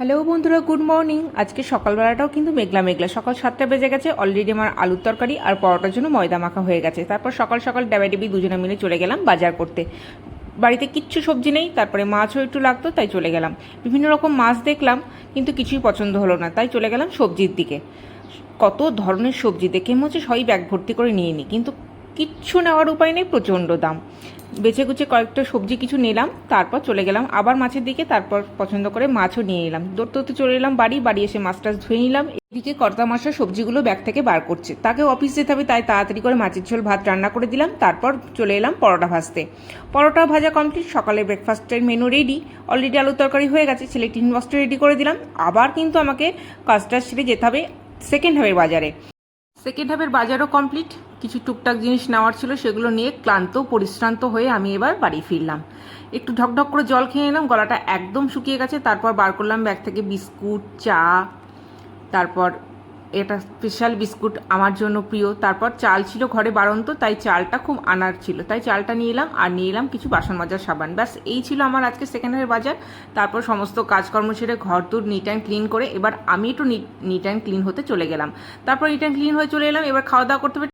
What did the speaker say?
Hello বন্ধুরা, good morning. আজকে সকালবেলাটাও কিন্তু মেঘলা মেঘলা। সকাল 7টা বেজে গেছে। অলরেডি আমার আলুর তরকারি আর পরোটার জন্য ময়দা মাখা হয়ে গেছে। তারপর সকাল সকাল ডাবাডাবি দুজনে মিলে চলে গেলাম বাজার করতে। বাড়িতে কিচ্ছু সবজি নেই, তারপরে মাছও একটু লাগতো, তাই চলে গেলাম। বিভিন্ন রকম মাছ দেখলাম, কিন্তু কিছুই পছন্দ হলো না, তাই চলে গেলাম সবজির দিকে। কত ধরনের সবজি দেখে মনে হচ্ছে সবই ব্যাগ ভর্তি করে নিয়ে নিই, কিন্তু কিচ্ছু নেওয়ার উপায় নেই, প্রচণ্ড দাম। বেছে গুছে কয়েকটা সবজি কিছু নিলাম, তারপর চলে গেলাম আবার মাছের দিকে। তারপর পছন্দ করে মাছও নিয়ে নিলাম। দৌড়তে দৌড়তে চলে এলাম বাড়ি এসে মাছ টাছ ধুয়ে নিলাম। এদিকে কর্তা মশা সবজিগুলো ব্যাগ থেকে বার করছে, তাকেও অফিস যেতে হবে, তাই তাড়াতাড়ি করে মাছের ঝোল ভাত রান্না করে দিলাম। তারপর চলে এলাম পরোটা ভাজতে। পরোটা ভাজা কমপ্লিট, সকালে ব্রেকফাস্টের মেনু রেডি। অলরেডি আলুর তরকারি হয়ে গেছে, ছেলে টিফিন বক্সটা রেডি করে দিলাম। আবার কিন্তু আমাকে কাজটা সেরে যেতে হবে সেকেন্ড হাবের বাজারে। সেকেন্ড হাফের বাজারও কমপ্লিট। কিছু টুকটাক জিনিস নেওয়ার ছিল, সেগুলো নিয়ে ক্লান্ত পরিশ্রান্ত হয়ে আমি এবার বাড়ি ফিরলাম। একটু ঢকঢক করে জল খেয়ে নিলাম, গলাটা একদম শুকিয়ে গেছে। তারপর বার করলাম ব্যাগ থেকে বিস্কুট, চা, তারপর এটা স্পেশাল বিস্কুট আমার জন্য প্রিয়। তারপর চাল ছিল ঘরে বাড়ন্ত, তাই চালটা খুব আনার ছিল, তাই চালটা নিয়ে এলাম। আর নিয়ে এলাম কিছু বাসন মাজার সাবান। ব্যাস এই ছিল আমার আজকে সেকেন্ড হাফের বাজার। তারপর সমস্ত কাজকর্ম সেরে ঘর দূর নিট অ্যান্ড ক্লিন করে এবার আমি একটু নিট অ্যান্ড ক্লিন হতে চলে গেলাম। তারপর নিট অ্যান্ড ক্লিন হয়ে চলে এলাম, এবার খাওয়া দাওয়া করতে হবে।